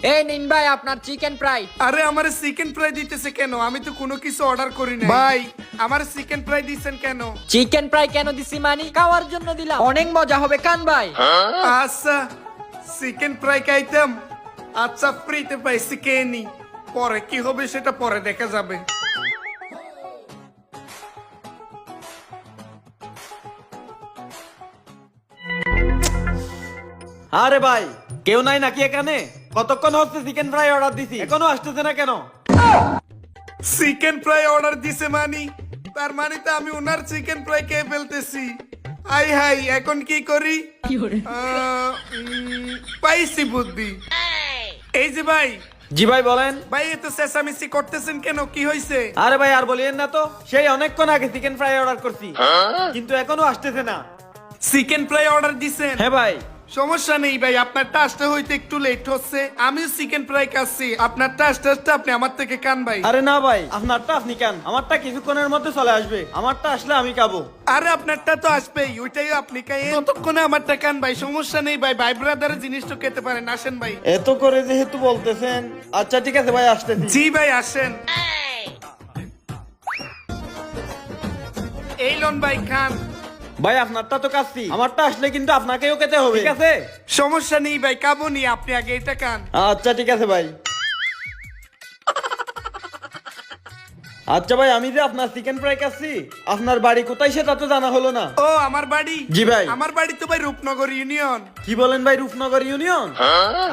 এই নিন ভাই আপনার চিকেন ফ্রাই। আরে আমার চিকেন ফ্রাই দিতেছে কেন? আমি তো কোনো কিছু অর্ডার করি নাই। ভাই আমার চিকেন ফ্রাই দিছেন কেন? চিকেন ফ্রাই কেন দিছি মানে খাওয়ার জন্য দিলাম, অনেক মজা হবে খান ভাই। আচ্ছা চিকেন ফ্রাই খাইতাম, আচ্ছা ফ্রিতে পাইছি কে নি, পরে কি হবে সেটা পরে দেখা যাবে। আরে ভাই কেউ নাই নাকি এখানে? কতক্ষণ হচ্ছে চিকেন ফ্রাই অর্ডার দিছি, এখনো আসতেছে না কেন? চিকেন ফ্রাই অর্ডার দিছে মানি, তার মানে তো আমি ওনার চিকেন ফ্রাই খেয়ে ফেলতেছি। আই হাই এখন কি করি? পাইছি বুদ্ধি। এই যে ভাই, জি ভাই বলেন। ভাই এত চেঁচামেচি করতেছেন কেন, কি হয়েছে? আরে ভাই আর বলিয়েন না তো, সেই অনেকক্ষণ আগে চিকেন ফ্রাই অর্ডার করছি কিন্তু এখনো আসতেছে না। চিকেন ফ্রাই অর্ডার দিছেন? হ্যাঁ ভাই। সমস্যা নেই ভাই, আপনারটা আসতে হইতে একটু লেট হচ্ছে, আমিও চিকেন ফ্রাই খাচ্ছি, আপনারটা আসতে আসতে আপনি আমার থেকে খান ভাই। আরে না ভাই, আপনারটা আপনি খান, আমারটা কিছুক্ষণের মধ্যে চলে আসবে, আমারটা আসলে আমি খাবো। আরে আপনারটা তো আসবেই, ওইটাই আপনি খাইয়ে ততক্ষণে আমারটা খান ভাই, সমস্যা নেই ভাই, ভাই ব্রাদারের জিনিসটা খেতে পারেন, আসেন ভাই। এত করে যেহেতু বলতেছেন, আচ্ছা ঠিক আছে ভাই আসতেছি। জি ভাই আসেন। এই লোন ভাই খান। ভাই আপনারটা তো খাচ্ছি, আমারটা আসলে কিন্তু আপনাকেও খেতে হবে, ঠিক আছে? সমস্যা নেই ভাই, খাবো নি, আপনি আগে এটা খান। আচ্ছা ঠিক আছে ভাই। আচ্ছা ভাই আমি যে আপনার চিকেন ফ্রাই খাচ্ছি, আপনার বাড়ি কোথায় সেটা তো জানা হলো না। ও আমার বাড়ি? জি ভাই। আমার বাড়ি তো ভাই রূপনগর ইউনিয়ন। কি বলেন ভাই, রূপনগর ইউনিয়ন?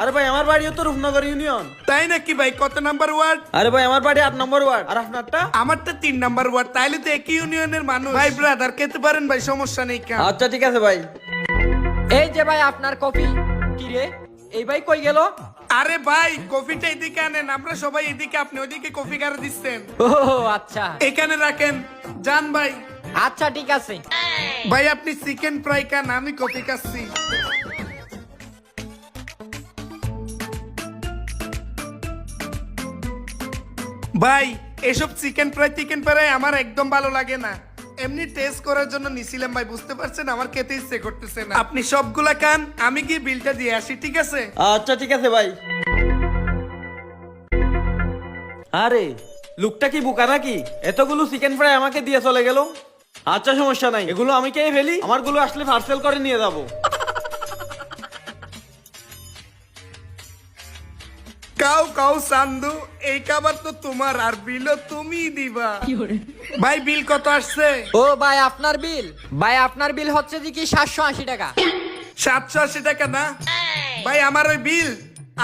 আরে ভাই আমার বাড়িও তো রূপনগর ইউনিয়ন। তাই নাকি ভাই? কত নাম্বার ওয়ার্ড? আরে ভাই আমার বাড়ি 8 নম্বর ওয়ার্ড। আর আপনারটা? আমারটা 3 নাম্বার ওয়ার্ড। তাইলে তো একই ইউনিয়নের মানুষ। ভাই ব্রাদার খেতে পারেন ভাই, সমস্যা নেই খান। আচ্ছা ঠিক আছে ভাই। এই যে ভাই আপনার কফি। কি রে, এই ভাই কই গেল? আরে ভাই কফিটা এদিকে আনেন, আমরা সবাই এদিকে, আপনি ওইদিকে কফি কারে দিচ্ছেন। ও আচ্ছা এখানে রাখেন, যান ভাই। আচ্ছা ঠিক আছে। ভাই আপনি চিকেন ফ্রাই খান, আমি কফি খাচ্ছি। ভাই এসব চিকেন ফ্রাই আমার একদম ভালো লাগে না, এমনি টেস্ট করার জন্য নিছিলাম ভাই, বুঝতে পারছেন আমার খেতে ইচ্ছে করতেছে না। আপনি সবগুলা খান, আমি গিয়ে বিলটা দিয়ে আসি, ঠিক আছে? আচ্ছা ঠিক আছে ভাই। আরে লোকটা কি বোকা নাকি, এতগুলো চিকেন ফ্রাই আমাকে দিয়ে চলে গেল। আচ্ছা সমস্যা নাই, এগুলো আমি খেয়ে ফেলি, আমারগুলো আসলে পার্সেল করে নিয়ে যাবো। কাউ কাউ সান্দু, এই খাবার তো তোমার, আর বিলও তুমিই দিবা। ভাই বিল কত আসছে? ও ভাই আপনার বিল, ভাই আপনার বিল হচ্ছে যে কি 780 টাকা। 780 টাকা না ভাই, আমার ওই বিল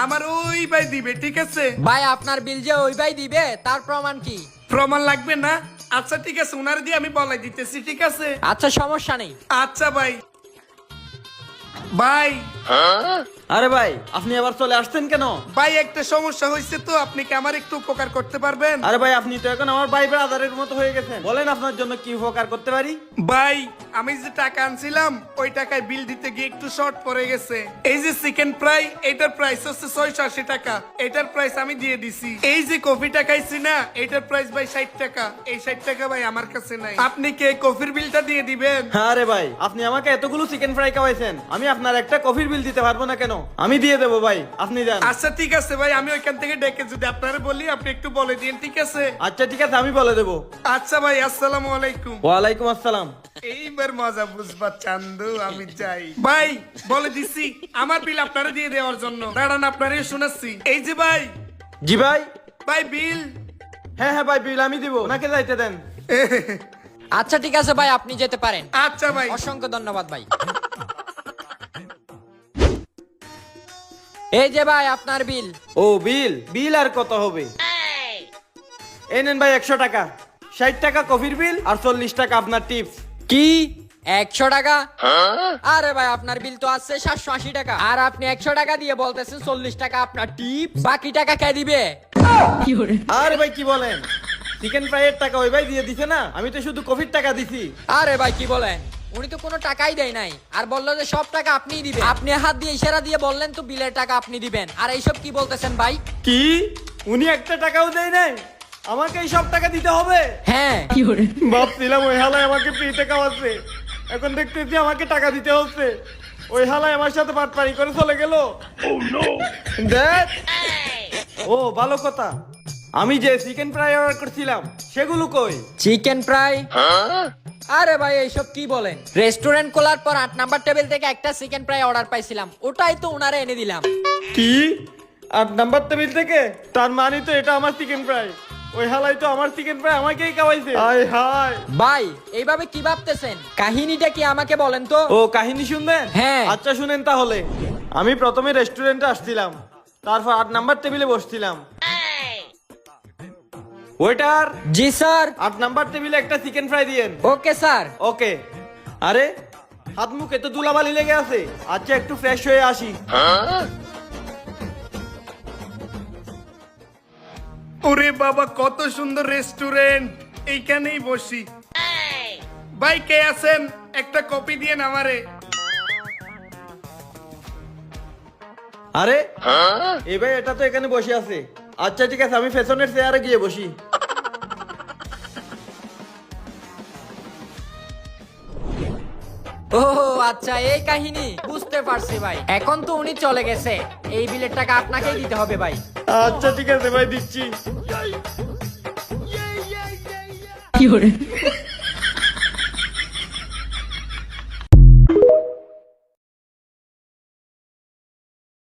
আমার ওই ভাই দিবে, ঠিক আছে? ভাই আপনার বিল যে ওই ভাই দিবে তার প্রমাণ কি? প্রমাণ লাগবে না? আচ্ছা ঠিক আছে, উনার দিয়ে আমি বলাই দিতেছি, ঠিক আছে? আচ্ছা সমস্যা নেই। আচ্ছা ভাই। ভাই আরে ভাই আপনি আবার চলে আসছেন কেন? ভাই একটা সমস্যা হয়েছে তো, আপনি কি আমার একটু উপকার করতে পারবেন? আরে ভাই আপনি তো এখন আমার ভাই ব্রাদারের মতো হয়ে গেছেন, বলেন আপনার জন্য কি উপকার করতে পারি? ভাই আমি যে টাকা আনছিলাম ওই টাকায় বিল দিতে গিয়ে একটু শর্ট পড়ে গেছে। এই যে চিকেন ফ্রাই, এটার প্রাইস হচ্ছে 680 টাকা, এটার প্রাইস আমি দিয়ে দিছি। এই যে কফিটা খাইছি না, এটার প্রাইস ভাই 60 টাকা, এই 60 টাকা ভাই আমার কাছে নাই, আপনি কি এই কফির বিলটা দিয়ে দিবেন? আরে ভাই আপনি আমাকে এতগুলো চিকেন ফ্রাই খাওয়াইছেন, আমি আপনার একটা কফির বিল দিতে পারবো না কেন? আমি দিয়ে দেবো ভাই, আপনি যান। আচ্ছা ঠিক আছে ভাই, আমি ওইখান থেকে ডেকে যদি আপনারা বলি, আপনি একটু বলে দিন, ঠিক আছে? আচ্ছা ঠিক আছে আমি বলে দেবো। আচ্ছা ভাই, আসসালামু আলাইকুম। ওয়ালাইকুম আসসালাম। এইবার মজা বুঝবা চান্দু, আমি যাই। ভাই বলে দিছি আমার বিল আপনারা দিয়ে দেওয়ার জন্য, দাঁড়ান আপনারই শোনাচ্ছি। এই যে ভাই, জি ভাই। ভাই বিল। হ্যাঁ হ্যাঁ ভাই বিল আমি দিব, ওনাকে যাইতে দেন। আচ্ছা ঠিক আছে ভাই, আপনি যেতে পারেন। আচ্ছা ভাই। অসংখ্য ধন্যবাদ ভাই। এই যে ভাই আপনার বিল। ও বিল, বিল আর কত হবে? এই নেন ভাই 100 টাকা, 60 টাকা কফির বিল আর 40 টাকা আপনার টিপস। কি 100 টাকা? আরে ভাই আপনার বিল তো আছে 780 টাকা, আর আপনি 100 টাকা দিয়ে বলতেছেন 40 টাকা আপনার টিপ, বাকি টাকা কে দিবে? আরে ভাই কি বলেন, চিকেন ফ্রাইয়ের টাকা ওই ভাই দিয়ে দিছে না, আমি তো শুধু কফির টাকা দিছি। আরে ভাই কি বলেন, উনি তো কোনো টাকাই দেয় নাই, আর বললো যে সব টাকা আপনিই দিবেন। আপনি হাত দিয়ে ইশারা দিয়ে বললেন তো বিলের টাকা আপনি দিবেন, আর এইসব কি বলতেছেন ভাই? কি উনি একটা টাকাও দেয় নাই, আমাকে এই সব টাকা দিতে হবে? হ্যাঁ। ভাবছিলাম ওই হালায় আমাকে ফ্রিতে খাওয়াচ্ছে, এখন দেখতেছি আমাকে টাকা দিতে হচ্ছে। ওই হালায় আমার সাথে পাটপাড়ি করে চলে গেল। দেখ ও ভালো কথা, আমি যে চিকেন ফ্রাই অর্ডার করছিলাম সেগুলো কই? Chicken fry? আরে ভাই এইসব কি বলেন? রেস্টুরেন্ট খোলার পর 8 নাম্বার টেবিল থেকে একটা চিকেন ফ্রাই অর্ডার পাইছিলাম, ওটাই তো উনারে এনে দিলাম। কি 8 নাম্বার টেবিল থেকে? তার মানে তো এটা আমার চিকেন ফ্রাই। ওই হালাই তো আমার চিকেন ফ্রাই আমাকেই খাওয়াইছে। হায় হায়। ভাই এইভাবে কি ভাবতেছেন? কাহিনীটা কি আমাকে বলেন তো। ও কাহিনী শুনবেন? হ্যাঁ। আচ্ছা শুনেন তাহলে। আমি প্রথমে রেস্টুরেন্টে আসছিলাম, তারপর 8 নাম্বার টেবিলে বসছিলাম। ওয়েটার, জি স্যার। 8 নাম্বার টেবিলে একটা চিকেন ফ্রাই দিয়েন। Okay sir. ওকে। আরে হাত মুখে তো ধুলাবালি লেগে আছে, আচ্ছা একটু ফ্রেশ হয়ে আসি। ওরে বাবা কত সুন্দর রেস্টুরেন্ট, এইখানেই বসি। ভাই কে আছেন? একটা কপি দিয়েন আমারে। আরে এই ভাই এটা তো এখানে বসে আছে। আচ্ছা ঠিক আছে, আমি পেছনের চেয়ারে গিয়ে বসি। ও আচ্ছা এই কাহিনী, বুঝতে পারছি ভাই। এখন তো উনি চলে গেছে, এই বিলের টাকা আপনাকেই দিতে হবে ভাই। আচ্ছা ঠিক আছে ভাই, দিচ্ছি।